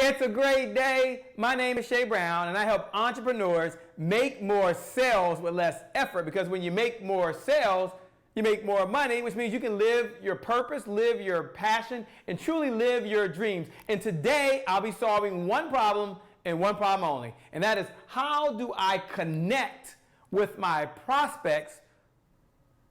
It's a great day. My name is Shay Brown, and I help entrepreneurs make more sales with less effort, because when you make more sales, you make more money, which means you can live your purpose, live your passion, and truly live your dreams. And today, I'll be solving one problem and one problem only, and that is, how do I connect with my prospects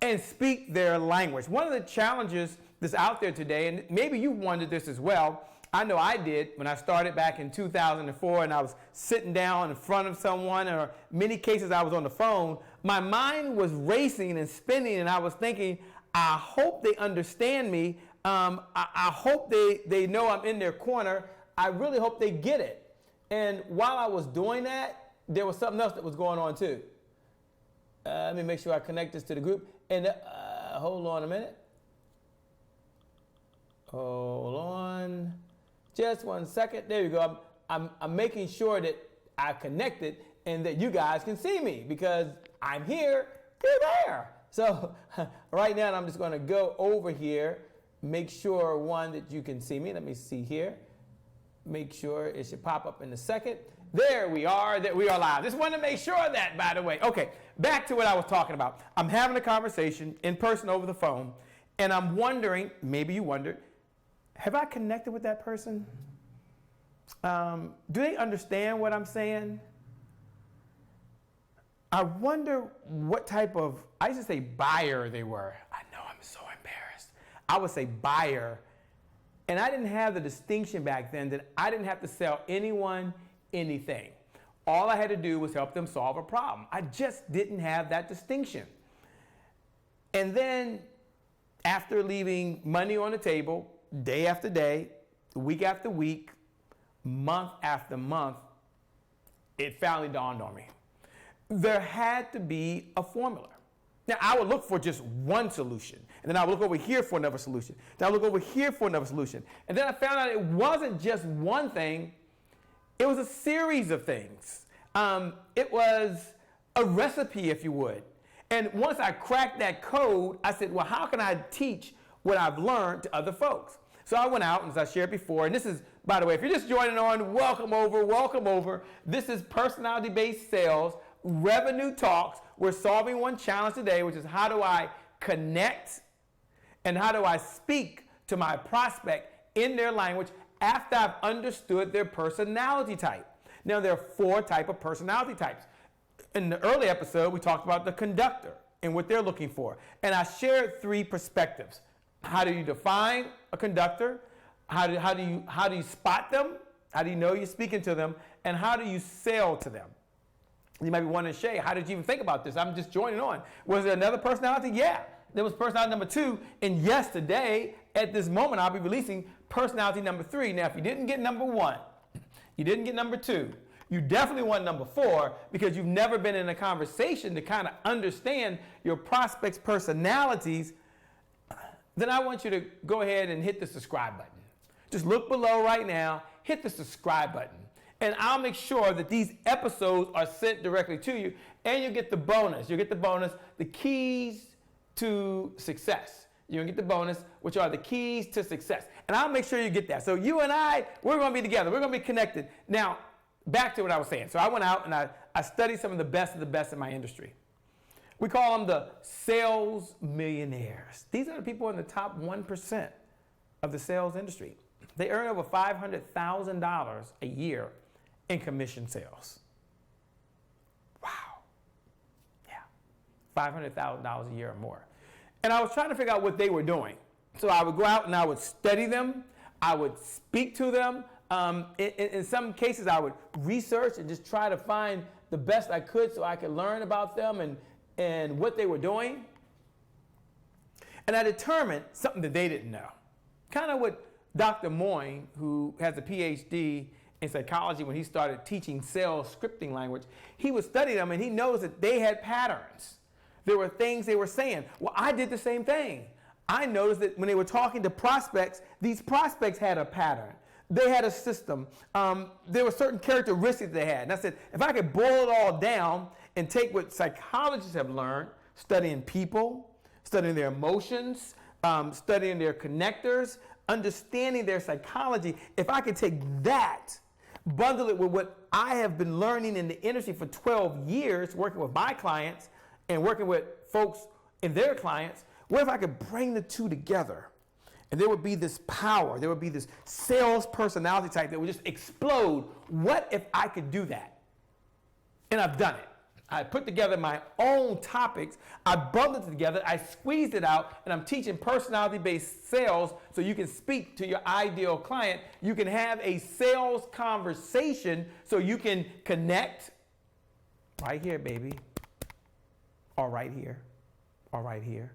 and speak their language? One of the challenges that's out there today, and maybe you wondered this as well, I know I did when I started back in 2004 and I was sitting down in front of someone, or in many cases I was on the phone, my mind was racing and spinning, and I was thinking, I hope they understand me. I hope they know I'm in their corner. I really hope they get it. And while I was doing that, there was something else that was going on too. Let me make sure I connect this to the group. And hold on a minute. Hold on. Just 1 second. There you go. I'm making sure that I connected and that you guys can see me, because I'm here, you're there. So right now I'm just going to go over here, make sure, one, that you can see me. Let me see here. Make sure it should pop up in a second. There we are. That we are live. Just wanted to make sure of that, by the way. Okay, back to what I was talking about. I'm having a conversation in person over the phone, and I'm wondering, maybe you wondered, have I connected with that person? Do they understand what I'm saying? I wonder what type of, I used to say buyer they were. I know, I'm so embarrassed. I would say buyer. And I didn't have the distinction back then that I didn't have to sell anyone anything. All I had to do was help them solve a problem. I just didn't have that distinction. And then after leaving money on the table, day after day, week after week, month after month, it finally dawned on me. There had to be a formula. Now, I would look for just one solution, and then I would look over here for another solution. Then I would look over here for another solution. And then I found out it wasn't just one thing, it was a series of things. It was a recipe, if you would. And once I cracked that code, I said, well, how can I teach what I've learned to other folks? So I went out, and as I shared before, and this is, by the way, if you're just joining on, welcome over, welcome over. This is personality-based sales, revenue talks. We're solving one challenge today, which is, how do I connect and how do I speak to my prospect in their language after I've understood their personality type? Now, there are 4 types of personality types. In the early episode, we talked about the conductor and what they're looking for. And I shared 3 perspectives. How do you define a conductor? How do you spot them? How do you know you're speaking to them? And how do you sell to them? You might be wondering, Shay, how did you even think about this? I'm just joining on. Was there another personality? Yeah, there was personality number 2. And yes, today, at this moment, I'll be releasing personality number 3. Now, if you didn't get number 1, you didn't get number 2, you definitely want number 4, because you've never been in a conversation to kind of understand your prospects' personalities. Then I want you to go ahead and hit the subscribe button. Just look below right now, hit the subscribe button, and I'll make sure that these episodes are sent directly to you, and you'll get the bonus. You'll get the bonus, the keys to success. You'll get the bonus, which are the keys to success. And I'll make sure you get that. So you and I, we're going to be together. We're going to be connected. Now, back to what I was saying. So I went out and I studied some of the best in my industry. We call them the sales millionaires. These are the people in the top 1% of the sales industry. They earn over $500,000 a year in commission sales. Wow. Yeah. $500,000 a year or more. And I was trying to figure out what they were doing. So I would go out and I would study them. I would speak to them. In some cases, I would research and just try to find the best I could so I could learn about them and what they were doing. And I determined something that they didn't know. Kind of what Dr. Moyne, who has a PhD in psychology, when he started teaching sales scripting language, he would study them and he knows that they had patterns. There were things they were saying. Well, I did the same thing. I noticed that when they were talking to prospects, these prospects had a pattern. They had a system. There were certain characteristics they had. And I said, if I could boil it all down and take what psychologists have learned, studying people, studying their emotions, studying their connectors, understanding their psychology, if I could take that bundle it with what I have been learning in the industry for 12 years, working with my clients and working with folks and their clients. What if I could bring the two together? And there would be this power, there would be this sales personality type that would just explode. What if I could do that? And I've done it. I put together my own topics, I bundled it together, I squeezed it out, and I'm teaching personality-based sales so you can speak to your ideal client. You can have a sales conversation so you can connect right here, baby, or right here, or right here,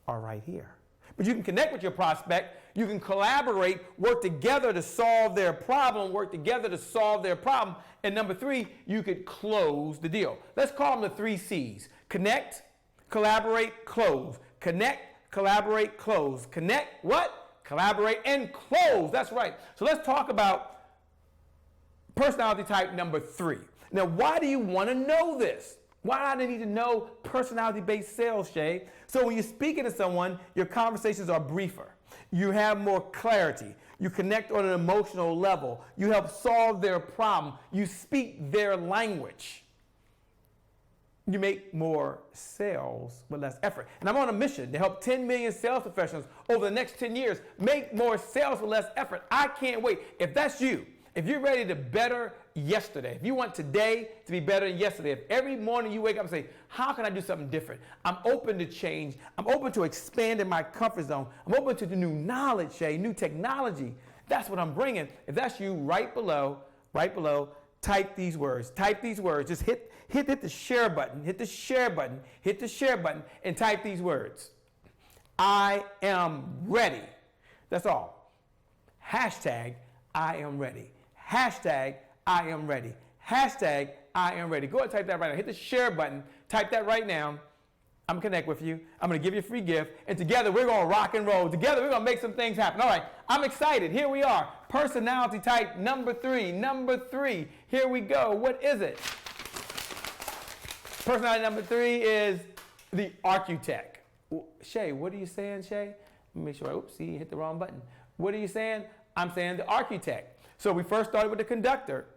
or right here. But you can connect with your prospect, you can collaborate, work together to solve their problem, And number three, you could close the deal. Let's call them the 3 C's. Connect, collaborate, close. Connect, collaborate, close. Connect, what? Collaborate and close. That's right. So let's talk about personality type number 3. Now, why do you want to know this? Why do I need to know personality-based sales, Shay? So when you're speaking to someone, your conversations are briefer. You have more clarity. You connect on an emotional level. You help solve their problem. You speak their language. You make more sales with less effort. And I'm on a mission to help 10 million sales professionals over the next 10 years make more sales with less effort. I can't wait. If that's you, if you're ready to better yesterday, if you want today to be better than yesterday, if every morning you wake up and say, how can I do something different? I'm open to change. I'm open to expanding my comfort zone. I'm open to the new knowledge, Shay, new technology. That's what I'm bringing. If that's you, right below, type these words. Type these words. Just hit the share button. Hit the share button. Hit the share button and type these words. I am ready. That's all. Hashtag I am ready. Hashtag I am ready. Hashtag I am ready. Go ahead and type that right now. Hit the share button. Type that right now. I'm going to connect with you. I'm going to give you a free gift. And together we're going to rock and roll. Together we're going to make some things happen. All right. I'm excited. Here we are. Personality type number 3. Number 3. Here we go. What is it? Personality number 3 is the architect. Shay, what are you saying, Shay? Let me make sure. Oops, see, you hit the wrong button. What are you saying? I'm saying the architect. So we first started with the conductor.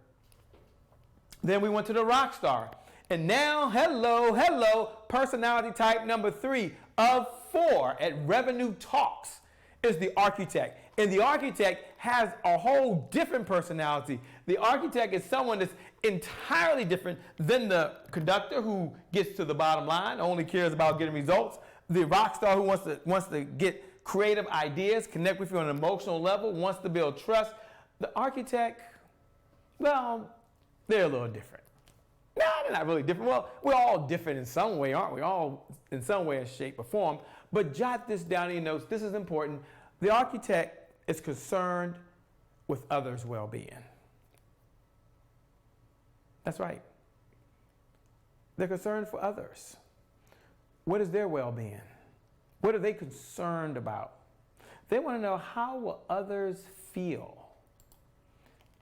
Then we went to the rock star. And now, hello, personality type number 3 of 4 at Revenue Talks is the architect. And the architect has a whole different personality. The architect is someone that's entirely different than the conductor who gets to the bottom line, only cares about getting results. The rock star who wants to get creative ideas, connect with you on an emotional level, wants to build trust. The architect, well, they're a little different. No, they're not really different. Well, we're all different in some way, aren't we? All in some way, shape, or form. But jot this down in your notes. This is important. The architect is concerned with others' well-being. That's right. They're concerned for others. What is their well-being? What are they concerned about? They want to know, how will others feel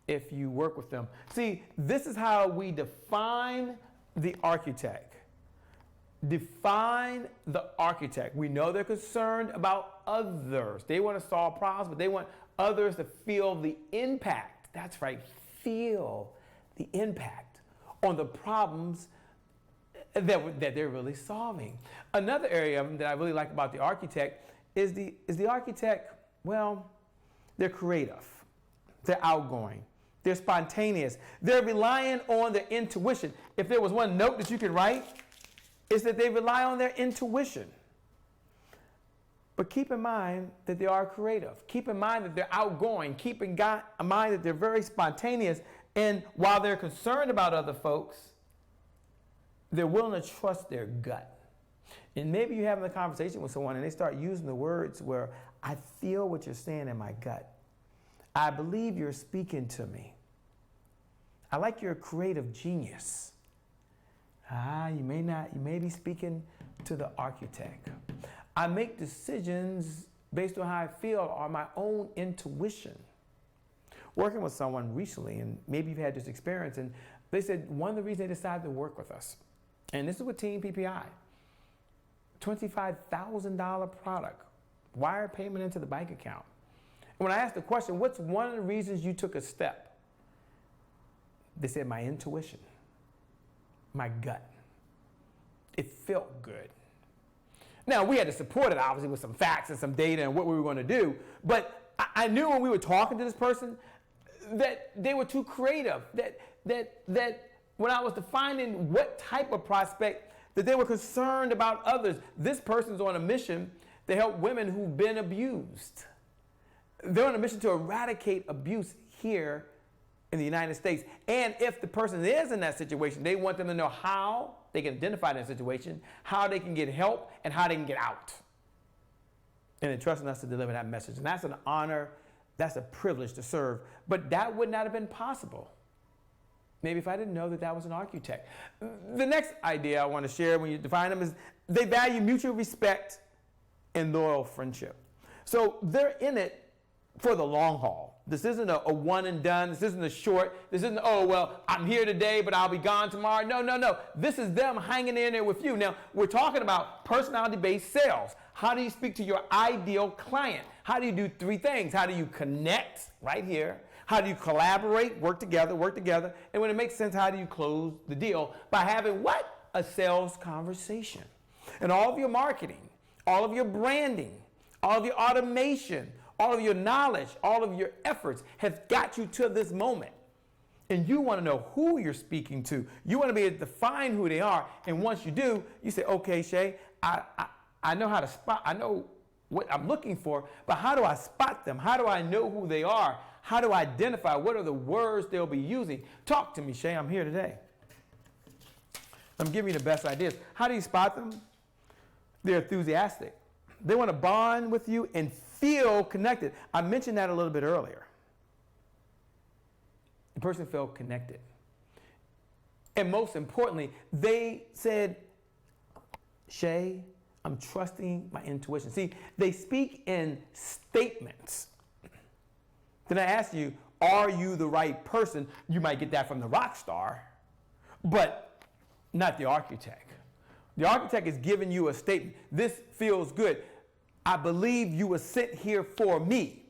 if you work with them? See, this is how we define the architect. Define the architect. We know they're concerned about others. They want to solve problems, but they want others to feel the impact. That's right, feel the impact on the problems that they're really solving. Another area of them that I really like about the architect is the architect, well, they're creative. They're outgoing. They're spontaneous. They're relying on their intuition. If there was one note that you could write, it's that they rely on their intuition. But keep in mind that they are creative. Keep in mind that they're outgoing. Keep in mind that they're very spontaneous. And while they're concerned about other folks, they're willing to trust their gut. And maybe you're having a conversation with someone and they start using the words where, I feel what you're saying in my gut. I believe you're speaking to me. I like your creative genius. You may be speaking to the architect. I make decisions based on how I feel or my own intuition. Working with someone recently, and maybe you've had this experience, and they said one of the reasons they decided to work with us, and this is with Team PPI, $25,000 product, wire payment into the bank account. And when I asked the question, what's one of the reasons you took a step? They said my intuition, my gut. It felt good. Now, we had to support it, obviously, with some facts and some data and what we were going to do. But I knew when we were talking to this person that they were too creative, that when I was defining what type of prospect, that they were concerned about others. This person's on a mission to help women who've been abused. They're on a mission to eradicate abuse here in the United States. And if the person is in that situation, they want them to know how they can identify that situation, how they can get help, and how they can get out. And they're trusting us to deliver that message. And that's an honor, that's a privilege to serve. But that would not have been possible maybe if I didn't know that that was an architect. The next idea I want to share when you define them is they value mutual respect and loyal friendship. So they're in it for the long haul. This isn't a one and done. This isn't a short. This isn't, oh, well, I'm here today, but I'll be gone tomorrow. No. This is them hanging in there with you. Now, we're talking about personality-based sales. How do you speak to your ideal client? How do you do three things? How do you connect right here? How do you collaborate, work together? And when it makes sense, how do you close the deal? By having what? A sales conversation. And all of your marketing, all of your branding, all of your automation, all of your knowledge, all of your efforts have got you to this moment. And you want to know who you're speaking to. You want to be able to define who they are. And once you do, you say, okay, Shay, I know how to spot, I know what I'm looking for, but how do I spot them? How do I know who they are? How do I identify? What are the words they'll be using? Talk to me, Shay. I'm here today. I'm giving you the best ideas. How do you spot them? They're enthusiastic. They want to bond with you and feel connected. I mentioned that a little bit earlier. The person felt connected. And most importantly, they said, Shay, I'm trusting my intuition. See, they speak in statements. Then I ask you, are you the right person? You might get that from the rock star, but not the architect. The architect is giving you a statement. This feels good. I believe you were sent here for me.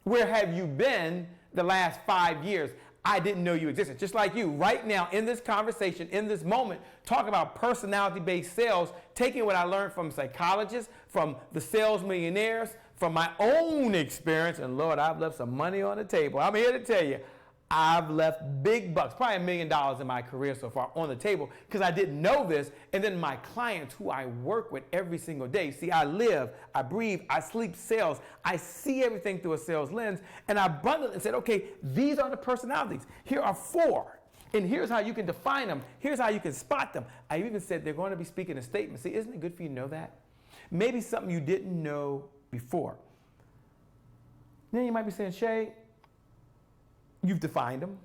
Where have you been the last 5 years? I didn't know you existed. Just like you, right now in this conversation, in this moment, talk about personality-based sales, taking what I learned from psychologists, from the sales millionaires, from my own experience, and Lord, I've left some money on the table. I'm here to tell you, I've left big bucks, probably $1 million in my career so far on the table because I didn't know this. And then my clients who I work with every single day, see, I live, I breathe, I sleep sales. I see everything through a sales lens. And I bundled it and said, okay, these are the personalities. Here are 4. And here's how you can define them. Here's how you can spot them. I even said they're going to be speaking a statement. See, isn't it good for you to know that? Maybe something you didn't know before. Then you might be saying, Shay, you've defined them.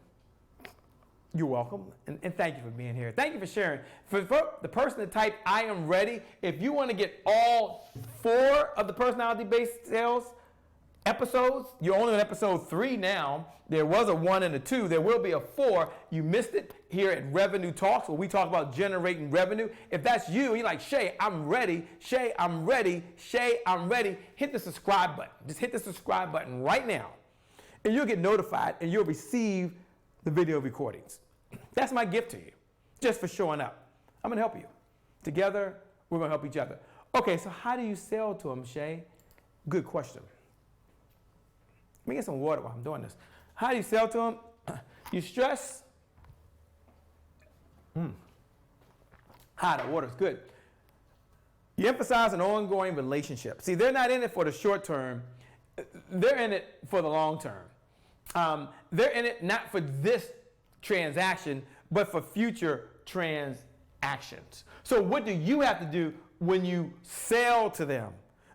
You're welcome. And thank you for being here. Thank you for sharing. For the person that typed, I am ready, if you want to get all 4 of the personality-based sales episodes, you're only on episode 3 now. There was a 1 and a 2. There will be a 4. You missed it here at Revenue Talks, where we talk about generating revenue. If that's you, you're like, Shay, I'm ready. Shay, I'm ready. Shay, I'm ready. Hit the subscribe button. Just hit the subscribe button right now. And you'll get notified and you'll receive the video recordings. That's my gift to you, just for showing up. I'm going to help you. Together, we're going to help each other. Okay, so how do you sell to them, Shay? Good question. Let me get some water while I'm doing this. How do you sell to them? You stress. Hot, the water's good. You emphasize an ongoing relationship. See, they're not in it for the short term. They're in it for the long term. They're in it not for this transaction, but for future transactions. So what do you have to do when you sell to them?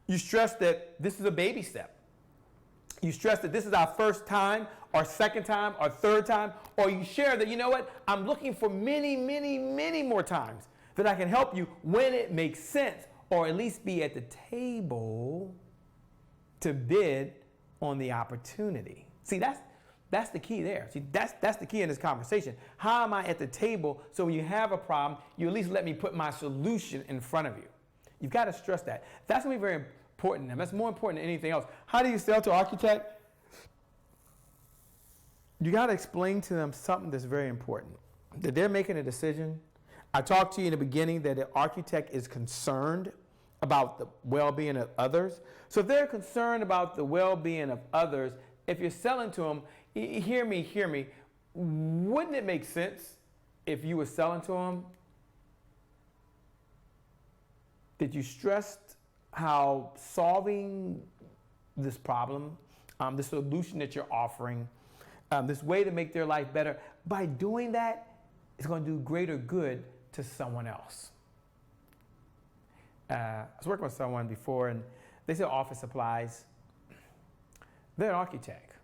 You stress that this is a baby step. You stress that this is our first time, or second time, or third time, or you share that, you know what, I'm looking for many, many, many more times that I can help you when it makes sense, or at least be at the table to bid on the opportunity. See, that's the key there. See, that's the key in this conversation. How am I at the table so when you have a problem, you at least let me put my solution in front of you? You've got to stress that. That's going to be very important, and that's more important than anything else. How do you sell to an architect? you got to explain to them something that's very important, that they're making a decision. I talked to you in the beginning that the architect is concerned about the well-being of others. So if they're concerned about the well-being of others, if you're selling to them, hear me, wouldn't it make sense if you were selling to them that you stressed how solving this problem, the solution that you're offering, this way to make their life better, by doing that, it's going to do greater good to someone else. I was working with someone before, and they said office supplies. They're an architect.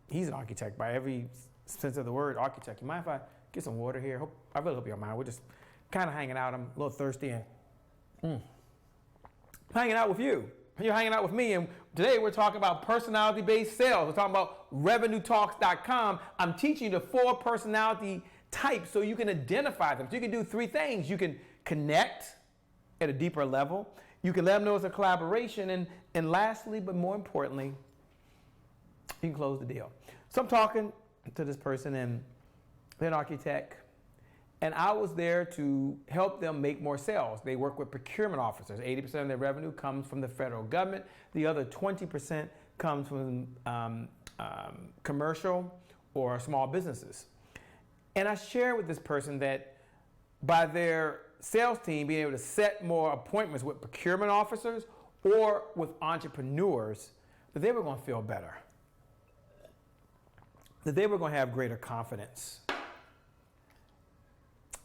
He's an architect by every sense of the word, architect. You mind if I get some water here? I really hope you don't mind. We're just kind of hanging out. I'm a little thirsty and hanging out with you. You're hanging out with me, and today we're talking about personality-based sales. We're talking about revenuetalks.com. I'm teaching you the 4 personality types so you can identify them. So you can do 3 things. You can connect at a deeper level. You can let them know it's a collaboration. And lastly, but more importantly, you can close the deal. So I'm talking to this person, and they're an architect. And I was there to help them make more sales. They work with procurement officers. 80% of their revenue comes from the federal government. The other 20% comes from commercial or small businesses. And I shared with this person that by their sales team being able to set more appointments with procurement officers or with entrepreneurs, that they were going to feel better, that they were going to have greater confidence,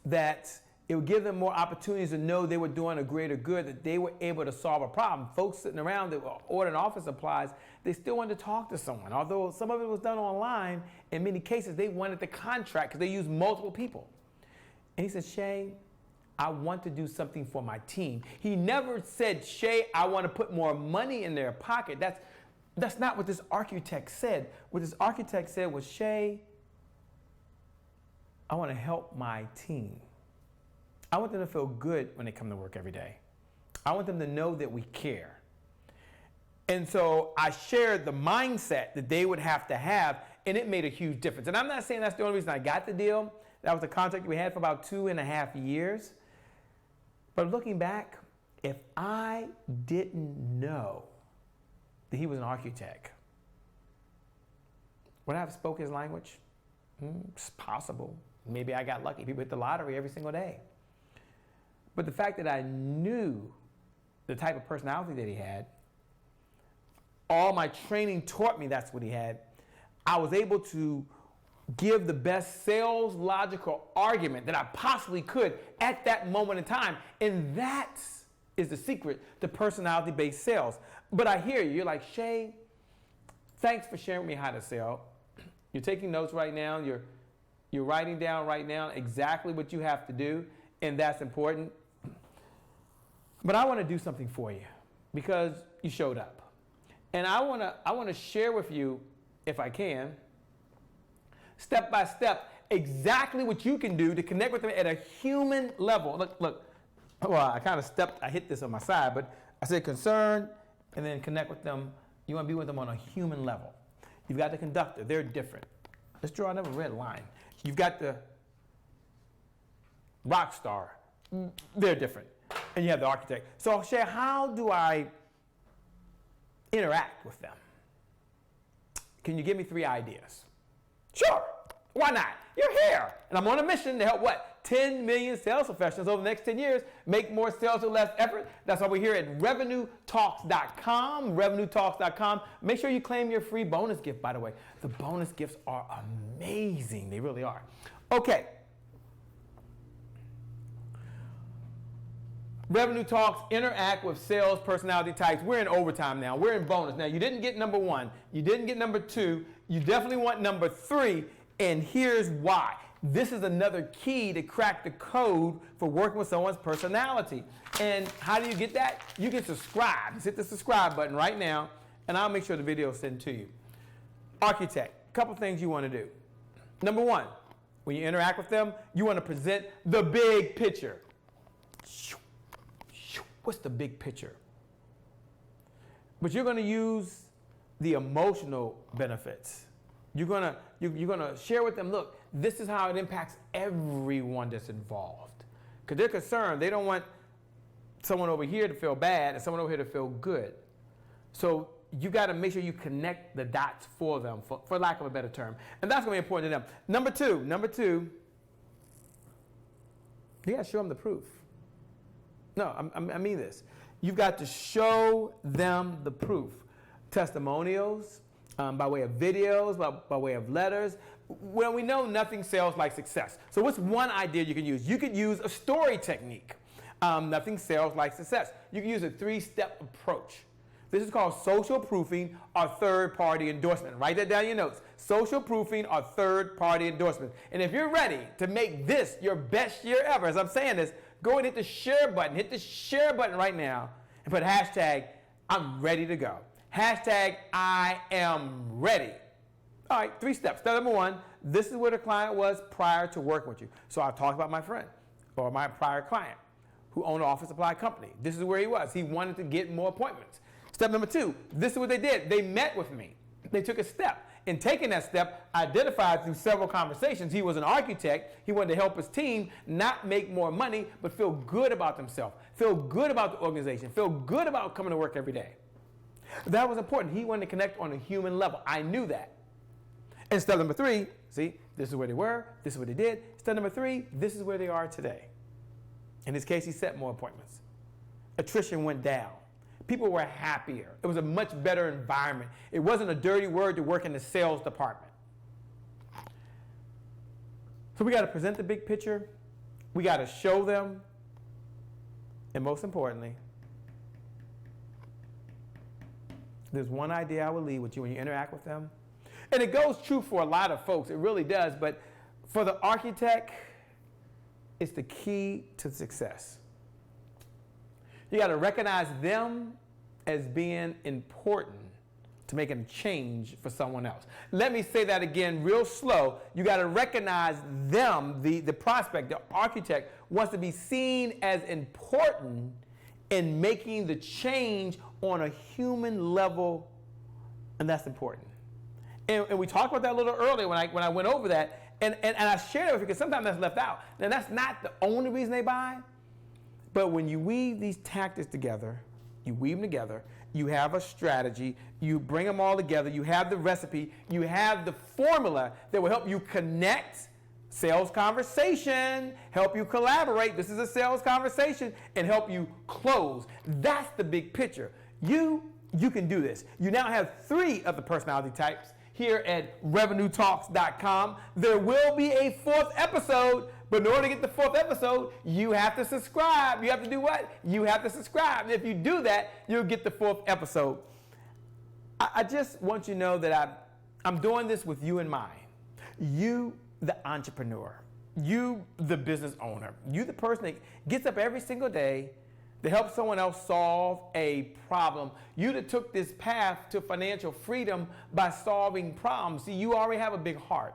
that it would give them more opportunities to know they were doing a greater good, that they were able to solve a problem. Folks sitting around that were ordering office supplies, they still wanted to talk to someone. Although some of it was done online, in many cases, they wanted the contract because they used multiple people. And he said, Shay, I want to do something for my team. He never said, Shay, I want to put more money in their pocket. That's not what this architect said. What this architect said was, Shay, I want to help my team. I want them to feel good when they come to work every day. I want them to know that we care. And so I shared the mindset that they would have to have, and it made a huge difference. And I'm not saying that's the only reason I got the deal. That was the contract we had for about 2.5 years. But looking back, if I didn't know that he was an architect, would I have spoken his language? It's possible. Maybe I got lucky. People hit the lottery every single day. But the fact that I knew the type of personality that he had, all my training taught me that's what he had, I was able to give the best sales logical argument that I possibly could at that moment in time. And that is the secret to personality-based sales. But I hear you. You're like, Shay, thanks for sharing with me how to sell. You're taking notes right now. You're writing down right now exactly what you have to do, and that's important. But I want to do something for you because you showed up. And I want to share with you, if I can, step by step, exactly what you can do to connect with them at a human level. Look, well, I hit this on my side, but I said concern and then connect with them. You want to be with them on a human level. You've got the conductor, they're different. Let's draw another red line. You've got the rock star, they're different. And you have the architect. So Shay, how do I interact with them? Can you give me 3 ideas? Sure, why not? You're here, and I'm on a mission to help 10 million sales professionals over the next 10 years make more sales with less effort. That's why we're here at revenuetalks.com, revenuetalks.com. Make sure you claim your free bonus gift, by the way. The bonus gifts are amazing, they really are. Okay. Revenue Talks, interact with sales personality types. We're in overtime now. We're in bonus. Now, you didn't get number 1. You didn't get number 2. You definitely want number 3. And here's why. This is another key to crack the code for working with someone's personality. And how do you get that? You can subscribe. Just hit the subscribe button right now, and I'll make sure the video is sent to you. Architect, a couple things you want to do. Number 1, when you interact with them, you want to present the big picture. What's the big picture? But you're going to use the emotional benefits. you're gonna share with them, look, this is how it impacts everyone that's involved. Because they're concerned. They don't want someone over here to feel bad and someone over here to feel good. So you got to make sure you connect the dots for them, for lack of a better term. And that's going to be important to them. Number two, you got to show them the proof. No, I mean this. You've got to show them the proof. Testimonials, by way of videos, by way of letters. Well, we know nothing sells like success. So what's one idea you can use? You could use a story technique. Nothing sells like success. You can use a 3-step approach. This is called social proofing or third-party endorsement. Write that down in your notes. Social proofing or third-party endorsement. And if you're ready to make this your best year ever, as I'm saying this, go and hit the share button. Hit the share button right now and put hashtag I'm ready to go. Hashtag I am ready. All right, 3 steps. Step number 1, this is where the client was prior to working with you. So I talked about my friend or my prior client who owned an office supply company. This is where he was. He wanted to get more appointments. Step number 2, this is what they did. They met with me. They took a step. In taking that step, identified through several conversations, he was an architect. He wanted to help his team not make more money, but feel good about themselves, feel good about the organization, feel good about coming to work every day. That was important. He wanted to connect on a human level. I knew that. And step number 3, see, this is where they were, this is what they did. Step number 3, this is where they are today. In this case, he set more appointments. Attrition went down. People were happier. It was a much better environment. It wasn't a dirty word to work in the sales department. So we got to present the big picture. We got to show them. And most importantly, there's one idea I will leave with you when you interact with them. And it goes true for a lot of folks. It really does. But for the architect, it's the key to success. You got to recognize them as being important to making a change for someone else. Let me say that again real slow. You got to recognize them, the prospect, the architect, wants to be seen as important in making the change on a human level, and that's important. And we talked about that a little earlier when I went over that, and I shared it with you because sometimes that's left out. Now, that's not the only reason they buy. But when you weave these tactics together, you have a strategy, you bring them all together, you have the recipe, you have the formula that will help you connect, sales conversation, help you collaborate, this is a sales conversation, and help you close. That's the big picture. You can do this. You now have 3 of the personality types here at RevenueTalks.com. There will be a 4th episode. But in order to get the 4th episode, you have to subscribe. You have to do what? You have to subscribe. And if you do that, you'll get the 4th episode. I just want you to know that I'm doing this with you in mind. You, the entrepreneur. You, the business owner. You, the person that gets up every single day to help someone else solve a problem. You that took this path to financial freedom by solving problems. See, you already have a big heart.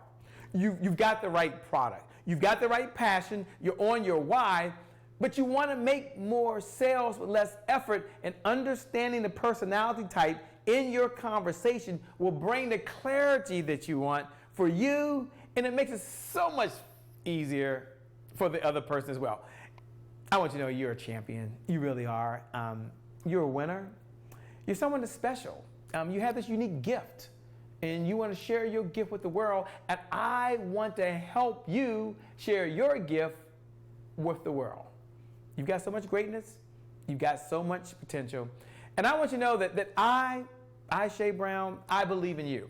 You've got the right product. You've got the right passion, you're on your why, but you want to make more sales with less effort, and understanding the personality type in your conversation will bring the clarity that you want for you, and it makes it so much easier for the other person as well. I want you to know you're a champion. You really are. You're a winner. You're someone that's special. You have this unique gift. And you want to share your gift with the world, and I want to help you share your gift with the world. You've got so much greatness. You've got so much potential. And I want you to know that I, Shay Brown, I believe in you.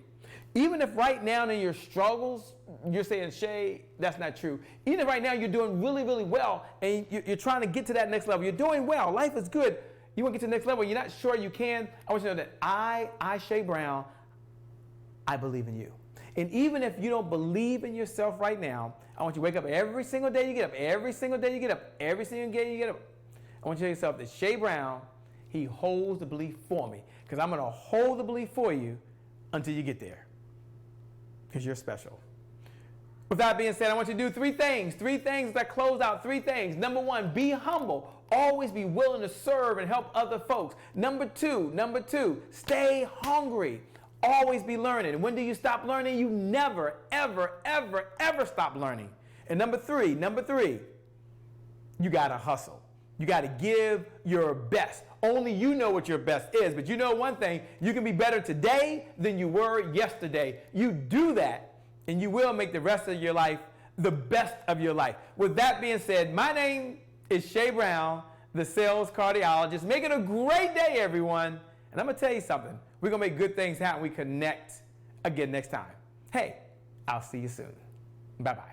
Even if right now in your struggles, you're saying, Shay, that's not true. Even if right now you're doing really, really well, and you're trying to get to that next level, you're doing well, life is good, you want to get to the next level, you're not sure you can, I want you to know that I, Shay Brown, I believe in you. And even if you don't believe in yourself right now, I want you to wake up every single day you get up, every single day you get up, every single day you get up. I want you to tell yourself that Shay Brown, he holds the belief for me, because I'm going to hold the belief for you until you get there, because you're special. With that being said, I want you to do 3 things that close out. 3 things. Number 1, be humble. Always be willing to serve and help other folks. Number two, stay hungry. always be learning. And when do you stop learning? You never, ever, ever, ever stop learning. And number three, you got to hustle. You got to give your best. Only you know what your best is. But you know one thing, you can be better today than you were yesterday. You do that, and you will make the rest of your life the best of your life. With that being said, my name is Shay Brown, the sales cardiologist. Make it a great day, everyone. And I'm going to tell you something. We're going to make good things happen. We connect again next time. Hey, I'll see you soon. Bye-bye.